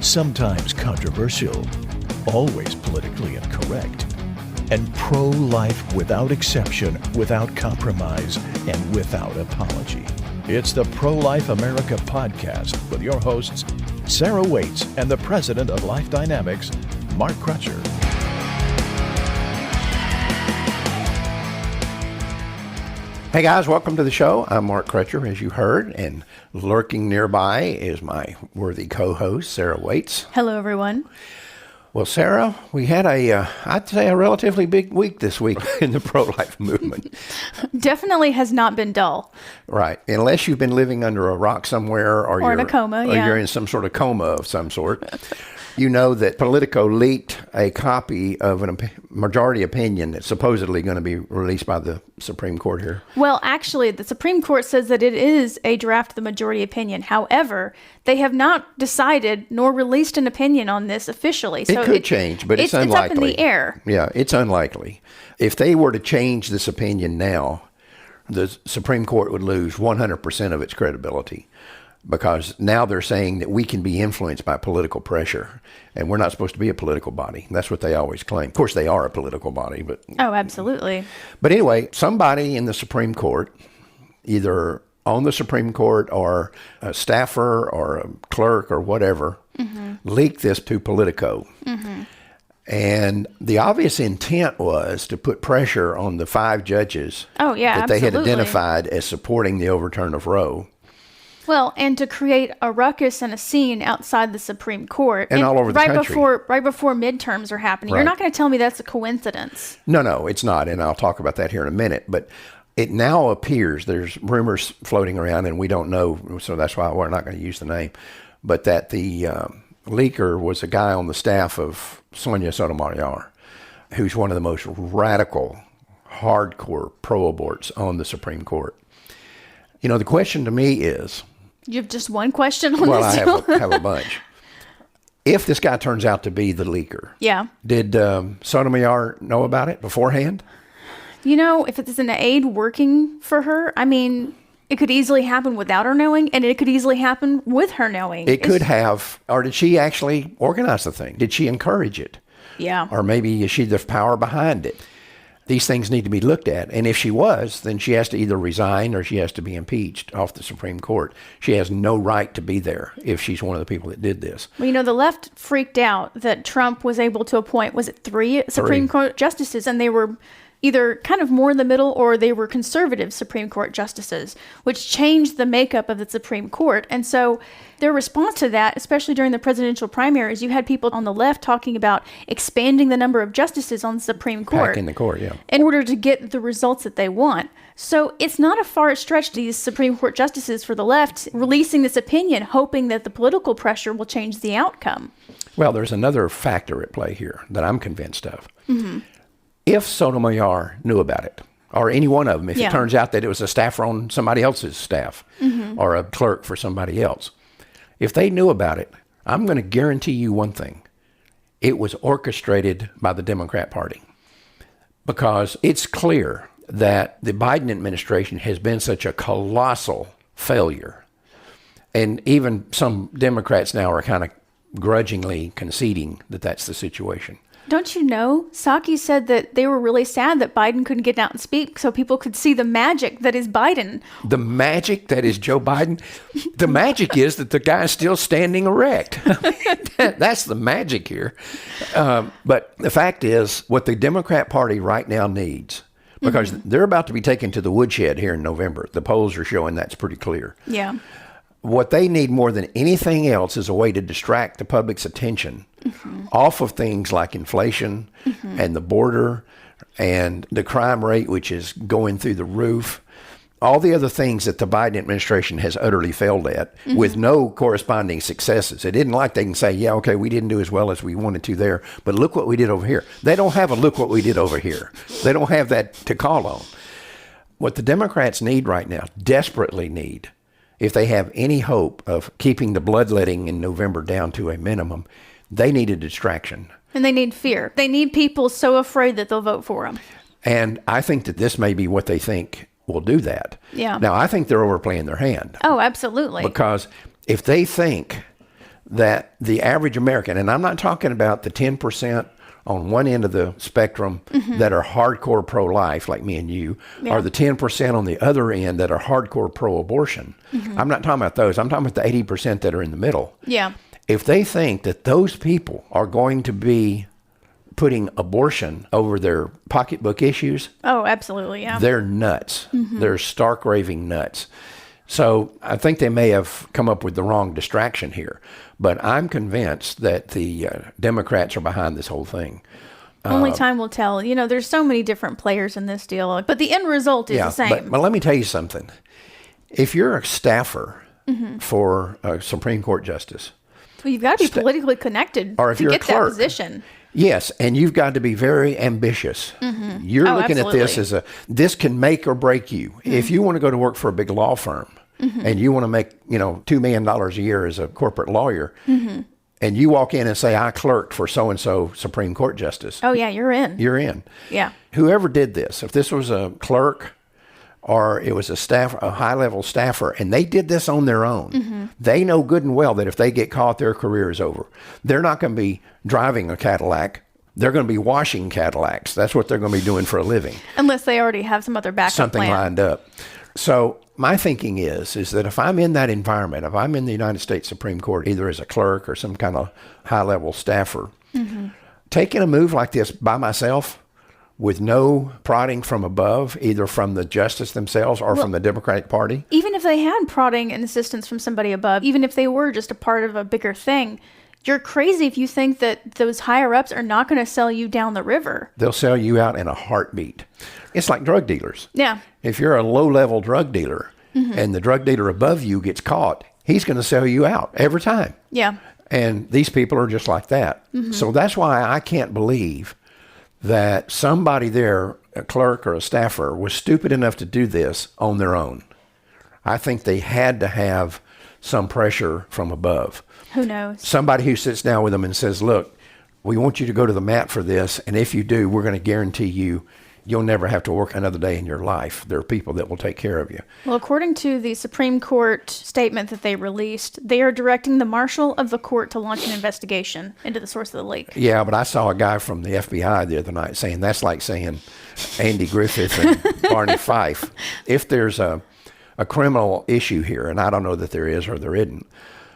sometimes controversial, always politically incorrect, and pro-life without exception, without compromise, and without apology. It's the Pro-Life America podcast with your hosts, Sarah Waits and the president of Life Dynamics, Mark Crutcher. Hey guys, welcome to the show. I'm Mark Crutcher, as you heard, and lurking nearby is my worthy co-host, Sarah Waits. Hello, everyone. Well, Sarah, we had I'd say a relatively big week this week in the pro-life movement. Definitely has not been dull. Right. Unless you've been living under a rock somewhere or you're in a coma, or you're in some sort of coma of some sort. You know that Politico leaked a copy of a majority opinion that's supposedly going to be released by the Supreme Court here. Well, actually, the Supreme Court says that it is a draft of the majority opinion. However, they have not decided nor released an opinion on this officially. So it could change, but it's unlikely. It's up in the air. Yeah, it's unlikely. If they were to change this opinion now, the Supreme Court would lose 100% of its credibility. Because now they're saying that we can be influenced by political pressure, and we're not supposed to be a political body. That's what they always claim. Of course, they are a political body, but... Oh, absolutely. But anyway, somebody in the Supreme Court, either on the Supreme Court or a staffer or a clerk or whatever, leaked this to Politico. And the obvious intent was to put pressure on the 5 judges that they had identified as supporting the overturn of Roe. Well, and to create a ruckus and a scene outside the Supreme Court. And all over the country. Right before midterms are happening. Right. You're not going to tell me that's a coincidence. No, it's not. And I'll talk about that here in a minute. But it now appears, there's rumors floating around, and we don't know, so that's why we're not going to use the name, but that the leaker was a guy on the staff of Sonia Sotomayor, who's one of the most radical, hardcore pro-aborts on the Supreme Court. You know, the question to me is... You have just one question on this? Well, I have a bunch. If this guy turns out to be the leaker, did Sotomayor know about it beforehand? You know, if it's an aide working for her, I mean, it could easily happen without her knowing, and it could easily happen with her knowing. It could have, or did she actually organize the thing? Did she encourage it? Yeah. Or maybe is she the power behind it? These things need to be looked at. And if she was, then she has to either resign or she has to be impeached off the Supreme Court. She has no right to be there if she's one of the people that did this. Well, you know, the left freaked out that Trump was able to appoint, was it 3 Supreme Court justices? And they were either kind of more in the middle or they were conservative Supreme Court justices, which changed the makeup of the Supreme Court. And so their response to that, especially during the presidential primaries, you had people on the left talking about expanding the number of justices on the Supreme Court. Packing the court, yeah. In order to get the results that they want. So it's not a far stretch, these Supreme Court justices for the left releasing this opinion, hoping that the political pressure will change the outcome. Well, there's another factor at play here that I'm convinced of. If Sotomayor knew about it, or any one of them, if it turns out that it was a staffer on somebody else's staff or a clerk for somebody else, if they knew about it, I'm going to guarantee you one thing. It was orchestrated by the Democrat Party, because it's clear that the Biden administration has been such a colossal failure. And even some Democrats now are kind of grudgingly conceding that that's the situation. Don't you know, Psaki said that they were really sad that Biden couldn't get out and speak so people could see the magic that is Biden. The magic that is Joe Biden? The magic is that the guy's still standing erect. That's the magic here. But the fact is, what the Democrat Party right now needs, because they're about to be taken to the woodshed here in November. The polls are showing that's pretty clear. Yeah. What they need more than anything else is a way to distract the public's attention off of things like inflation and the border and the crime rate, which is going through the roof. All the other things that the Biden administration has utterly failed at with no corresponding successes. It isn't like they can say, yeah, okay, we didn't do as well as we wanted to there, but look what we did over here. They don't have a look what we did over here. They don't have that to call on. What the Democrats need right now, desperately need, if they have any hope of keeping the bloodletting in November down to a minimum, they need a distraction. And they need fear. They need people so afraid that they'll vote for them. And I think that this may be what they think will do that. Yeah. Now, I think they're overplaying their hand. Oh, absolutely. Because if they think that the average American, and I'm not talking about the 10% on one end of the spectrum that are hardcore pro-life, like me and you, or the 10% on the other end that are hardcore pro-abortion. I'm not talking about those. I'm talking about the 80% that are in the middle. Yeah. If they think that those people are going to be putting abortion over their pocketbook issues, Oh, absolutely. Yeah. they're nuts. They're stark raving nuts. So I think they may have come up with the wrong distraction here. But I'm convinced that the Democrats are behind this whole thing. Only time will tell. You know, there's so many different players in this deal, but the end result is the same. But let me tell you something. If you're a staffer for a Supreme Court justice, Well, you've got to be politically connected or if to you're a get that clerk, position. yes, and you've got to be very ambitious. You're looking at this absolutely. as this can make or break you. If you want to go to work for a big law firm and you want to make, $2 million a year as a corporate lawyer, and you walk in and say, I clerked for so-and-so Supreme Court justice, Oh, yeah, you're in. you're in. Yeah. Whoever did this, if this was a clerk or it was a high-level staffer, and they did this on their own, they know good and well that if they get caught, their career is over. They're not going to be driving a Cadillac. They're going to be washing Cadillacs. That's what they're going to be doing for a living. Unless they already have some other backup Something plan. lined up. So my thinking is that if I'm in that environment, if I'm in the United States Supreme Court, either as a clerk or some kind of high-level staffer, taking a move like this by myself with no prodding from above, either from the justice themselves or from the Democratic Party. Even if they had prodding and assistance from somebody above, even if they were just a part of a bigger thing, you're crazy if you think that those higher ups are not going to sell you down the river. They'll sell you out in a heartbeat. It's like drug dealers. Yeah. If you're a low-level drug dealer and the drug dealer above you gets caught, he's going to sell you out every time. Yeah. And these people are just like that. So that's why I can't believe that somebody there, a clerk or a staffer, was stupid enough to do this on their own. I think they had to have some pressure from above. Who knows? Somebody who sits down with them and says, look, we want you to go to the mat for this, and if you do, we're going to guarantee you'll never have to work another day in your life. There are people that will take care of you. Well, according to the Supreme Court statement that they released, they are directing the marshal of the court to launch an investigation into the source of the leak. Yeah, but I saw a guy from the FBI the other night saying that's like saying Andy Griffith and Barney Fife. If there's a criminal issue here, and I don't know that there is or there isn't,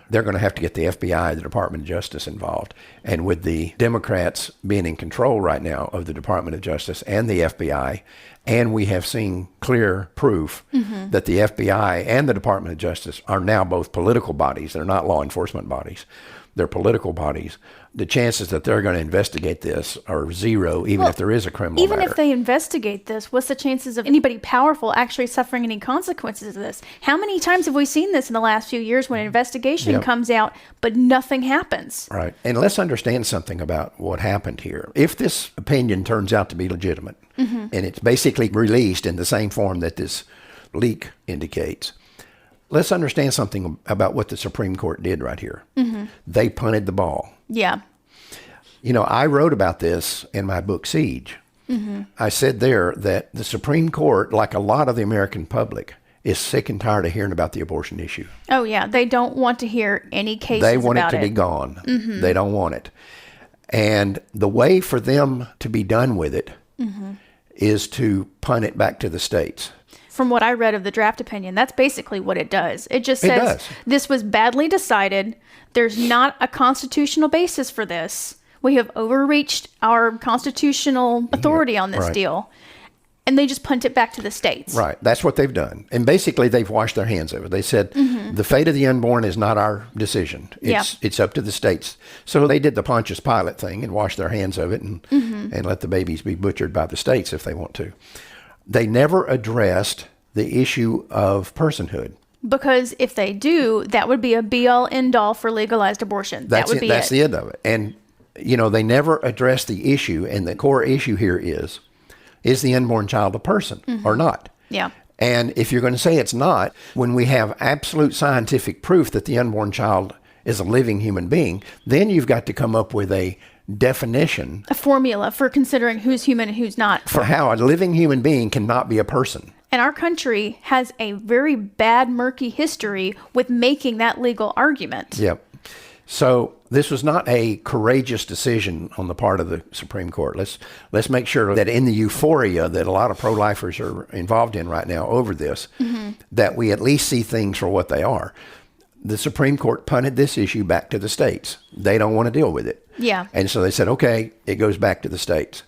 they're going to have to get the FBI, the Department of Justice, involved. And with the Democrats being in control right now of the Department of Justice and the FBI, and we have seen clear proof that the FBI and the Department of Justice are now both political bodies. They're not law enforcement bodies. They're political bodies. The chances that they're going to investigate this are zero, even if there is a criminal Even matter. if they investigate this, what's the chances of anybody powerful actually suffering any consequences of this? How many times have we seen this in the last few years when an investigation comes out, but nothing happens? Right. And let's understand something about what happened here. If this opinion turns out to be legitimate, and it's basically released in the same form that this leak indicates, let's understand something about what the Supreme Court did right here. They punted the ball. Yeah. I wrote about this in my book, Siege. I said there that the Supreme Court, like a lot of the American public, is sick and tired of hearing about the abortion issue. Oh, yeah. They don't want to hear any cases They want it about to be gone. They don't want it. And the way for them to be done with it is to punt it back to the states. From what I read of the draft opinion, that's basically what it does. It just says this was badly decided. There's not a constitutional basis for this. We have overreached our constitutional authority on this deal. And they just punt it back to the states. Right. That's what they've done. And basically, they've washed their hands of it. They said, the fate of the unborn is not our decision. It's up to the states. So they did the Pontius Pilate thing and washed their hands of it and let the babies be butchered by the states if they want to. They never addressed the issue of personhood. Because if they do, that would be a be-all, end-all for legalized abortion. That's that would be That's the end of it. And, they never addressed the issue. And the core issue here is the unborn child a person or not? Yeah. And if you're going to say it's not, when we have absolute scientific proof that the unborn child is a living human being, then you've got to come up with a definition. A formula for considering who's human and who's not. For how a living human being cannot be a person. And our country has a very bad, murky history with making that legal argument. Yep. So this was not a courageous decision on the part of the Supreme Court. Let's make sure that in the euphoria that a lot of pro-lifers are involved in right now over this, that we at least see things for what they are. The Supreme Court punted this issue back to the states. They don't want to deal with it. Yeah. And so they said, okay, it goes back to the states.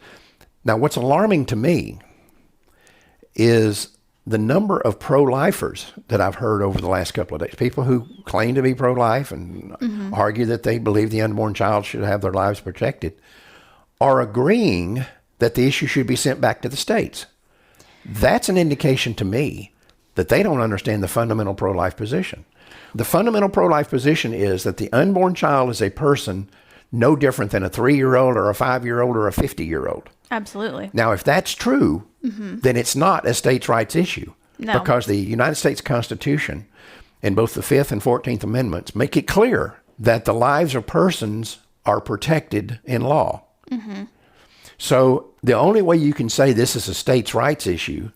Now, what's alarming to me is the number of pro-lifers that I've heard over the last couple of days, people who claim to be pro-life and argue that they believe the unborn child should have their lives protected, are agreeing that the issue should be sent back to the states. That's an indication to me that they don't understand the fundamental pro-life position. The fundamental pro-life position is that the unborn child is a person no different than a 3-year-old or a 5-year-old or a 50-year-old. Absolutely. Now, if that's true, then it's not a states' rights issue. No. Because the United States Constitution and both the 5th and 14th Amendments make it clear that the lives of persons are protected in law. So the only way you can say this is a states' rights issue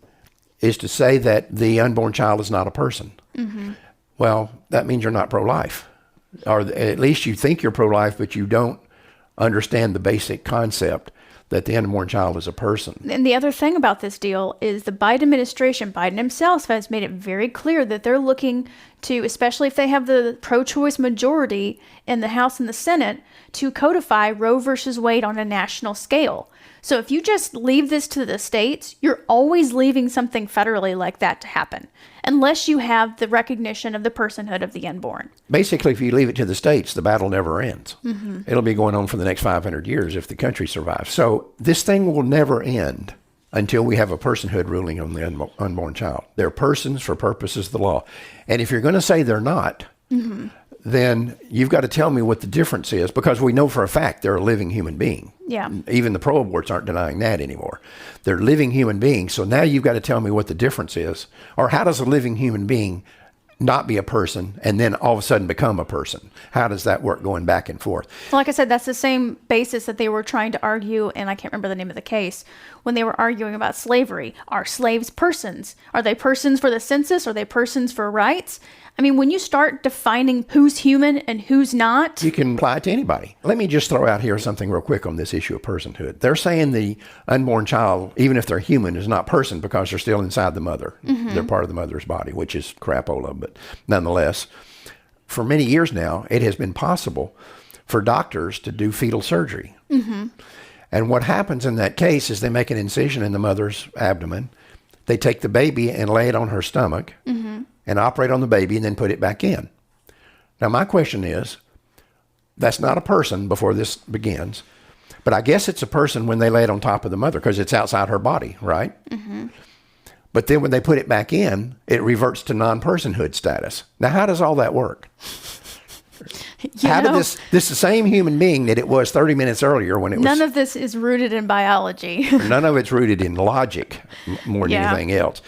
is to say that the unborn child is not a person. Well, that means you're not pro-life. Or at least you think you're pro-life, but you don't understand the basic concept that the unborn child is a person. And the other thing about this deal is the Biden administration, Biden himself has made it very clear that they're looking to, especially if they have the pro-choice majority in the House and the Senate, to codify Roe versus Wade on a national scale. So if you just leave this to the states, you're always leaving something federally like that to happen, unless you have the recognition of the personhood of the unborn. Basically, if you leave it to the states, the battle never ends. It'll be going on for the next 500 years if the country survives. So this thing will never end until we have a personhood ruling on the unborn child. They're persons for purposes of the law. And if you're going to say they're not, then you've got to tell me what the difference is, because we know for a fact they're a living human being. Yeah. Even the pro-aborts aren't denying that anymore. They're living human beings. So now you've got to tell me what the difference is. Or how does a living human being not be a person and then all of a sudden become a person? How does that work going back and forth? Well, like I said, that's the same basis that they were trying to argue, and I can't remember the name of the case, when they were arguing about slavery. Are slaves persons? Are they persons for the census? Are they persons for rights? I mean, when you start defining who's human and who's not, You can apply it to anybody. Let me just throw out here something real quick on this issue of personhood. They're saying the unborn child, even if they're human, is not person because they're still inside the mother. They're part of the mother's body, which is crapola. But nonetheless, for many years now, it has been possible for doctors to do fetal surgery. And what happens in that case is they make an incision in the mother's abdomen. They take the baby and lay it on her stomach and operate on the baby and then put it back in. Now, my question is, that's not a person before this begins, but I guess it's a person when they lay it on top of the mother because it's outside her body, right? But then when they put it back in, it reverts to non-personhood status. Now, how does all that work? How did this the same human being that it was 30 minutes earlier when it was... None of this is rooted in biology. None of it's rooted in logic more than anything else.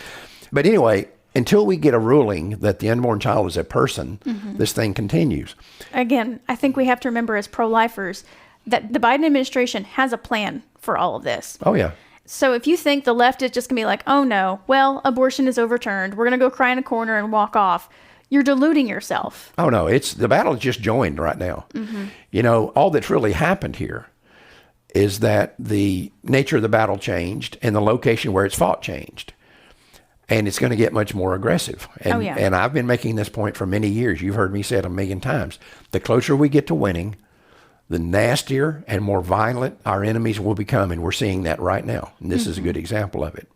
But anyway, until we get a ruling that the unborn child is a person, this thing continues. Again, I think we have to remember as pro-lifers that the Biden administration has a plan for all of this. Oh, yeah. So if you think the left is just going to be like, oh no, well, abortion is overturned, we're going to go cry in a corner and walk off, you're deluding yourself. Oh, no, the battle's just joined right now. You know, all that's really happened here is that the nature of the battle changed and the location where it's fought changed. And it's going to get much more aggressive. And, and I've been making this point for many years. You've heard me say it a million times. The closer we get to winning, the nastier and more violent our enemies will become. And we're seeing that right now. And this is a good example of it.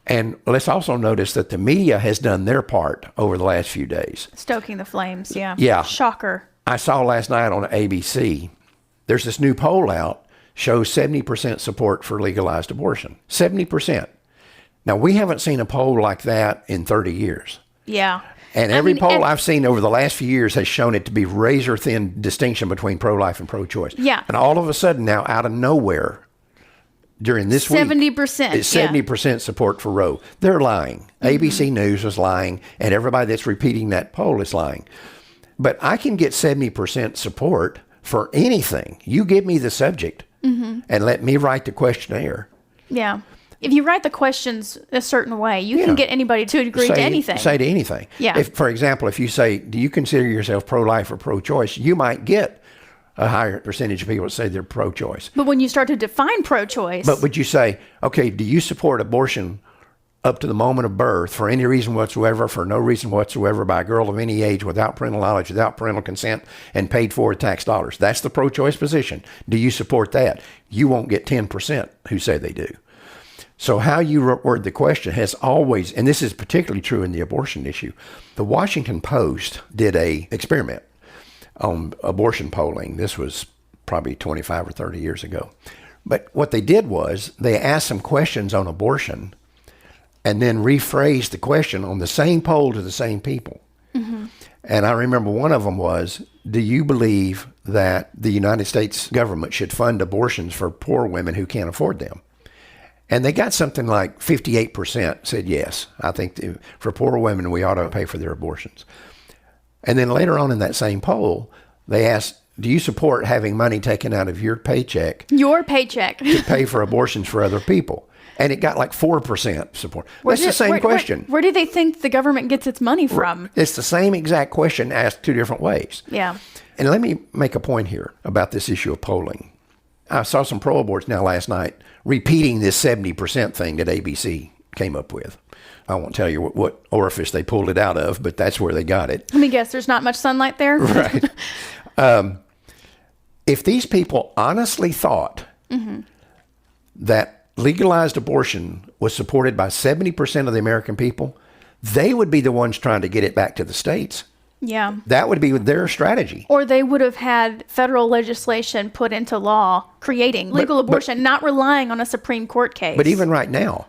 And let's also notice that the media has done their part over the last few days. Stoking the flames, yeah. Yeah. Shocker. I saw last night on ABC, there's this new poll out, shows 70% support for legalized abortion. 70%. Now, we haven't seen a poll like that in 30 years. Yeah. And every poll I've seen over the last few years has shown it to be razor-thin distinction between pro-life and pro-choice. Yeah. And all of a sudden now, out of nowhere, during this 70%, week, it's 70% support for Roe. They're lying. ABC News is lying, and everybody that's repeating that poll is lying. But I can get 70% support for anything. You give me the subject and let me write the questionnaire. Yeah. If you write the questions a certain way, you can get anybody to agree to anything. Say to anything. Yeah. If, for example, if you say, do you consider yourself pro-life or pro-choice, you might get a higher percentage of people that say they're pro-choice. But when you start to define pro-choice... But would you say, okay, do you support abortion up to the moment of birth for any reason whatsoever, for no reason whatsoever, by a girl of any age, without parental knowledge, without parental consent, and paid for with tax dollars? That's the pro-choice position. Do you support that? You won't get 10% who say they do. So how you word the question has always, and this is particularly true in the abortion issue. The Washington Post did a experiment on abortion polling. This was probably 25 or 30 years ago. But what they did was they asked some questions on abortion and then rephrased the question on the same poll to the same people. Mm-hmm. And I remember one of them was, do you believe that the United States government should fund abortions for poor women who can't afford them? And they got something like 58% said yes. I think for poor women, we ought to pay for their abortions. And then later on in that same poll, they asked, do you support having money taken out of your paycheck? Your paycheck. To pay for abortions for other people? And it got like 4% support. That's the same question. Where do they think the government gets its money from? It's the same exact question asked two different ways. Yeah. And let me make a point here about this issue of polling. I saw some pro-aborts now last night repeating this 70% thing that ABC came up with. I won't tell you what orifice they pulled it out of, but that's where they got it. Let me guess, there's not much sunlight there? Right. If these people honestly thought that legalized abortion was supported by 70% of the American people, they would be the ones trying to get it back to the states. Yeah. That would be their strategy. Or they would have had federal legislation put into law creating legal abortion, not relying on a Supreme Court case. But even right now,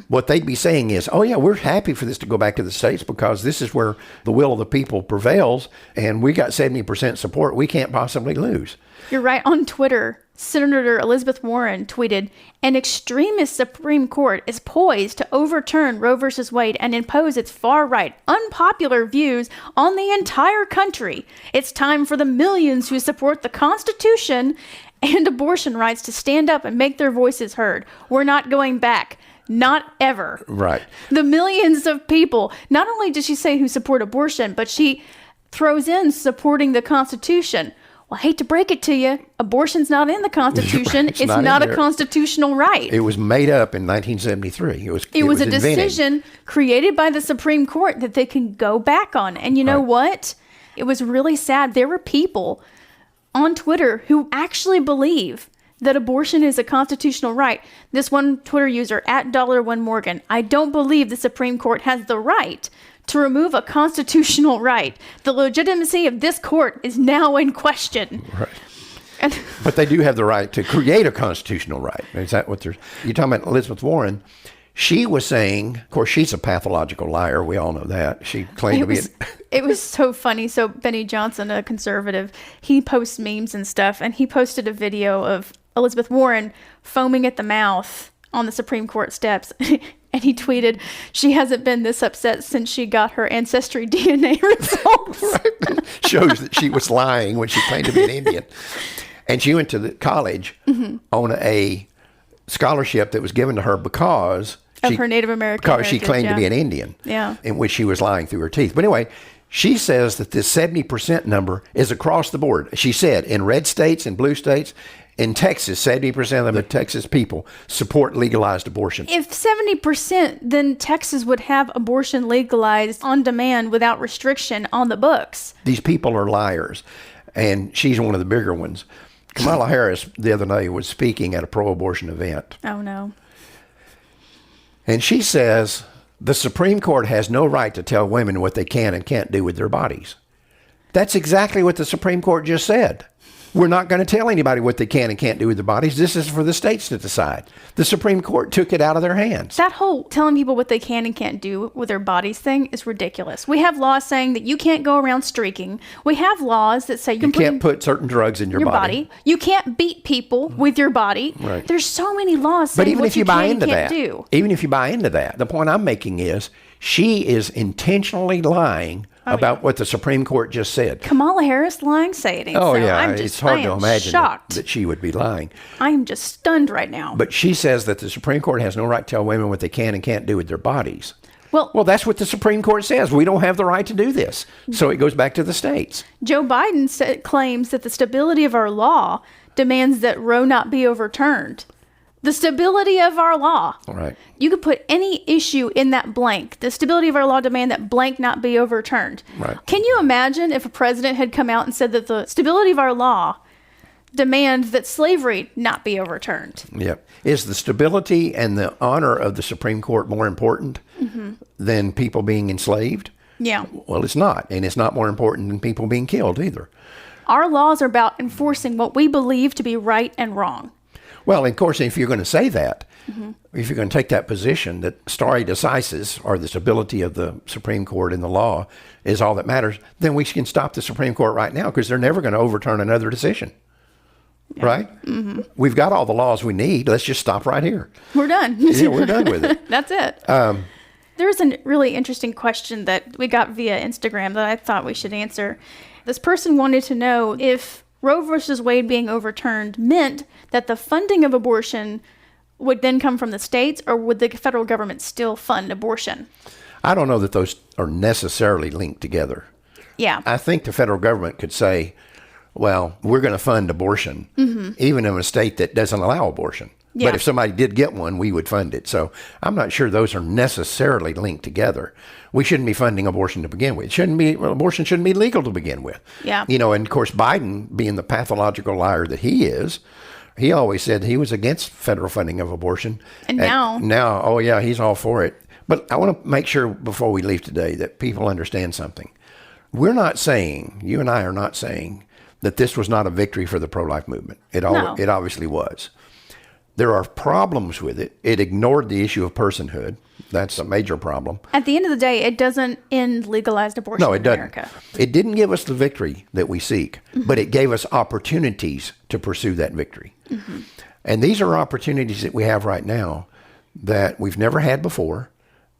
what they'd be saying is, oh yeah, we're happy for this to go back to the states because this is where the will of the people prevails and we got 70% support. We can't possibly lose. You're right. On Twitter, Senator Elizabeth Warren tweeted, an extremist Supreme Court is poised to overturn Roe v. Wade and impose its far-right, unpopular views on the entire country. It's time for the millions who support the Constitution and abortion rights to stand up and make their voices heard. We're not going back. Not ever. Right. The millions of people, not only does she say who support abortion, but she throws in supporting the Constitution. Well, I hate to break it to you. Abortion's not in the Constitution. Right. It's not a constitutional right. It was made up in 1973. It was a invented. decision created by the Supreme Court that they can go back on. And you know what? It was really sad. There were people on Twitter who actually believe that abortion is a constitutional right. This one Twitter user, @$1Morgan, I don't believe the Supreme Court has the right to remove a constitutional right. The legitimacy of this court is now in question. Right. But they do have the right to create a constitutional right. Is that what you're talking about? Elizabeth Warren, she was saying, of course, she's a pathological liar. We all know that. She claimed to be. It was so funny. So Benny Johnson, a conservative, he posts memes and stuff, and he posted a video of Elizabeth Warren foaming at the mouth on the Supreme Court steps. And he tweeted, she hasn't been this upset since she got her Ancestry DNA results. Right. Shows that she was lying when she claimed to be an Indian. And she went to the college on a scholarship that was given to her because of her Native American because she claimed to be an Indian. Yeah. In which she was lying through her teeth. But anyway, she says that this 70% number is across the board. She said in red states and blue states, in Texas, 70% of the Texas people support legalized abortion. If 70%, then Texas would have abortion legalized on demand without restriction on the books. These people are liars, and she's one of the bigger ones. Kamala Harris the other day was speaking at a pro-abortion event. Oh, no. And she says the Supreme Court has no right to tell women what they can and can't do with their bodies. That's exactly what the Supreme Court just said. We're not going to tell anybody what they can and can't do with their bodies. This is for the states to decide. The Supreme Court took it out of their hands. That whole telling people what they can and can't do with their bodies thing is ridiculous. We have laws saying that you can't go around streaking. We have laws that say you can't put certain drugs in your body. You can't beat people with your body. Right. There's so many laws saying but even what if you buy into that, do. Even if you buy into that, the point I'm making is she is intentionally lying about what the Supreme Court just said. Kamala Harris lying, say it ain't Oh, so. yeah. It's hard to imagine shocked. that she would be lying. I am just stunned right now. But she says that the Supreme Court has no right to tell women what they can and can't do with their bodies. Well, that's what the Supreme Court says. We don't have the right to do this. So it goes back to the states. Joe Biden claims that the stability of our law demands that Roe not be overturned. The stability of our law. All right. You could put any issue in that blank. The stability of our law demand that blank not be overturned. Right. Can you imagine if a president had come out and said that the stability of our law demands that slavery not be overturned? Yep. Is the stability and the honor of the Supreme Court more important than people being enslaved? Yeah. Well, it's not. And it's not more important than people being killed either. Our laws are about enforcing what we believe to be right and wrong. Well, of course, if you're going to say that, if you're going to take that position that stare decisis, or the stability of the Supreme Court and the law, is all that matters, then we can stop the Supreme Court right now, because they're never going to overturn another decision. Yeah. Right? Mm-hmm. We've got all the laws we need. Let's just stop right here. We're done. Yeah, we're done with it. That's it. There's a really interesting question that we got via Instagram that I thought we should answer. This person wanted to know if Roe versus Wade being overturned meant that the funding of abortion would then come from the states, or would the federal government still fund abortion? I don't know that those are necessarily linked together. Yeah. I think the federal government could say, well, we're going to fund abortion, even in a state that doesn't allow abortion. Yeah. But if somebody did get one, we would fund it. So I'm not sure those are necessarily linked together. We shouldn't be funding abortion to begin with. Abortion shouldn't be legal to begin with. Yeah. And of course, Biden, being the pathological liar that he is, he always said he was against federal funding of abortion. And now, oh yeah, he's all for it. But I want to make sure before we leave today that people understand something. We're not saying, you and I are not saying, that this was not a victory for the pro-life movement. It obviously was. There are problems with it. It ignored the issue of personhood. That's a major problem. At the end of the day, it doesn't end legalized abortion in America. It didn't give us the victory that we seek, but it gave us opportunities to pursue that victory. And these are opportunities that we have right now that we've never had before.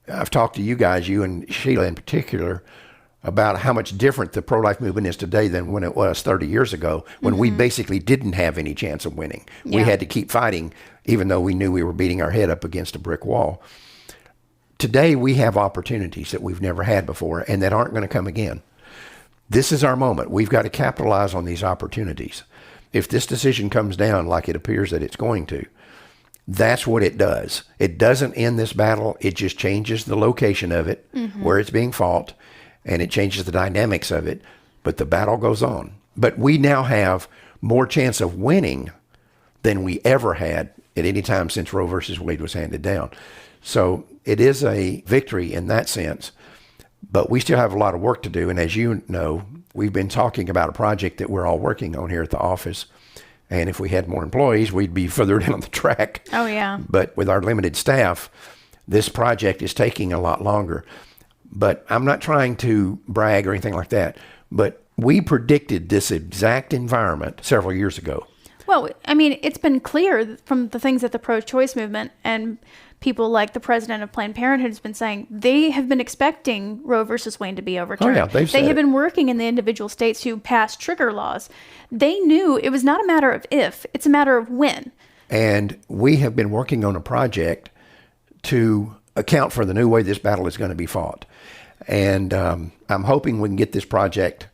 I've talked to you guys, you and Sheila in particular, about how much different the pro-life movement is today than when it was 30 years ago, when we basically didn't have any chance of winning. Yeah. We had to keep fighting, even though we knew we were beating our head up against a brick wall. Today, we have opportunities that we've never had before and that aren't going to come again. This is our moment. We've got to capitalize on these opportunities. If this decision comes down like it appears that it's going to, that's what it does. It doesn't end this battle. It just changes the location of it, where it's being fought, and it changes the dynamics of it, but the battle goes on. But we now have more chance of winning than we ever had at any time since Roe versus Wade was handed down. So it is a victory in that sense, but we still have a lot of work to do. And as you know, we've been talking about a project that we're all working on here at the office. And if we had more employees, we'd be further down the track. Oh, yeah. But with our limited staff, this project is taking a lot longer. But I'm not trying to brag or anything like that, but we predicted this exact environment several years ago. Well, I mean, it's been clear from the things that the pro-choice movement and people like the president of Planned Parenthood has been saying, they have been expecting Roe versus Wade to be overturned. Oh, yeah, they have been working in the individual states to pass trigger laws. They knew it was not a matter of if, it's a matter of when. And we have been working on a project to account for the new way this battle is going to be fought. And I'm hoping we can get this project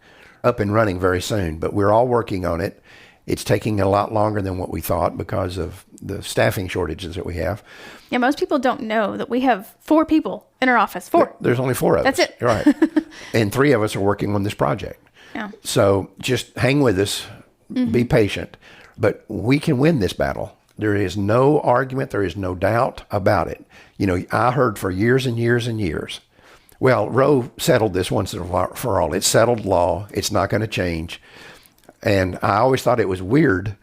up and running very soon, but we're all working on it. It's taking a lot longer than what we thought because of the staffing shortages that we have. Yeah, most people don't know that we have 4 people in our office. 4. There's only 4 of us. That's it. Right. And 3 of us are working on this project. Yeah. So just hang with us, be patient, but we can win this battle. There is no argument. There is no doubt about it. You know, I heard for years and years and years, well, Roe settled this once and for all. It's settled law. It's not going to change. And I always thought it was weird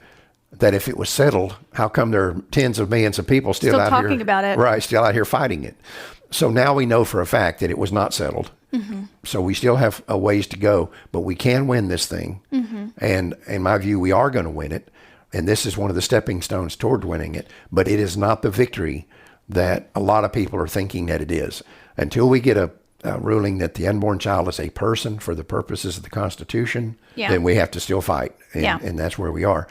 that if it was settled, how come there are tens of millions of people still out talking here about it? Right, still out here fighting it. So now we know for a fact that it was not settled. So we still have a ways to go, but we can win this thing. And in my view, we are going to win it. And this is one of the stepping stones toward winning it. But it is not the victory that a lot of people are thinking that it is. Until we get a ruling that the unborn child is a person for the purposes of the Constitution, Yeah. then we have to still fight. And that's where we are.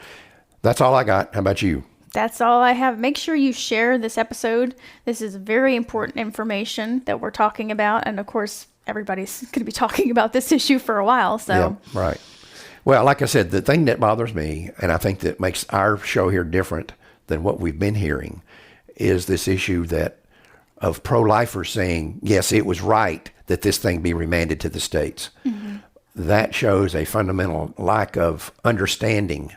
That's all I got. How about you? That's all I have. Make sure you share this episode. This is very important information that we're talking about. And of course, everybody's going to be talking about this issue for a while. So, Yeah, right. Well, like I said, the thing that bothers me, and I think that makes our show here different than what we've been hearing, is this issue of pro-lifers saying, yes, it was right that this thing be remanded to the states. Mm-hmm. That shows a fundamental lack of understanding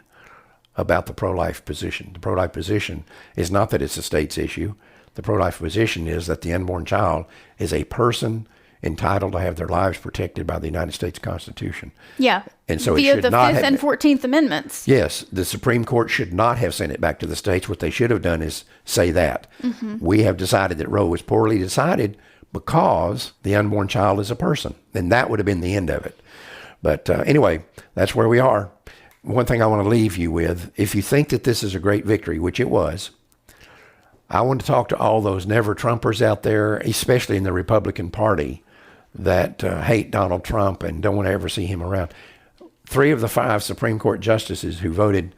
about the pro-life position. The pro-life position is not that it's a state's issue. The pro-life position is that the unborn child is a person entitled to have their lives protected by the United States Constitution. Yeah. And so via it should the not 5th and 14th Amendments. Yes, the Supreme Court should not have sent it back to the states. What they should have done is say that. Mm-hmm. We have decided that Roe was poorly decided because the unborn child is a person. And that would have been the end of it. But anyway, that's where we are. One thing I want to leave you with, if you think that this is a great victory, which it was, I want to talk to all those never-Trumpers out there, especially in the Republican Party, that hate Donald Trump and don't want to ever see him around. 3 of the 5 Supreme Court justices who voted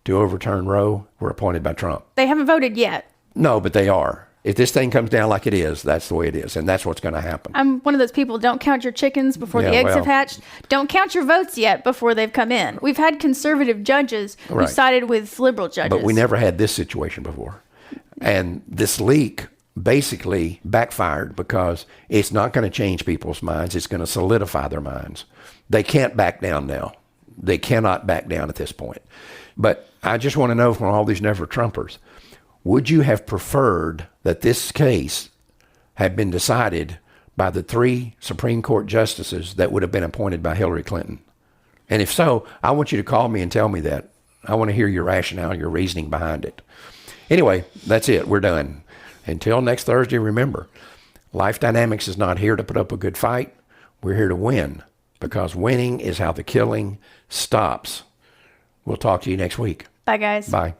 to overturn Roe were appointed by Trump. They haven't voted yet. No, but they are. If this thing comes down like it is, that's the way it is, and that's what's going to happen. I'm one of those people, don't count your chickens before the eggs have hatched. Don't count your votes yet before they've come in. We've had conservative judges who sided with liberal judges. But we never had this situation before. And this leak basically backfired because it's not going to change people's minds. It's going to solidify their minds. They can't back down now. They cannot back down at this point. But I just want to know from all these never-Trumpers, would you have preferred that this case had been decided by the 3 Supreme Court justices that would have been appointed by Hillary Clinton? And if so, I want you to call me and tell me that. I want to hear your rationale, your reasoning behind it. Anyway, that's it. We're done. Until next Thursday, remember, Life Dynamics is not here to put up a good fight. We're here to win, because winning is how the killing stops. We'll talk to you next week. Bye, guys. Bye.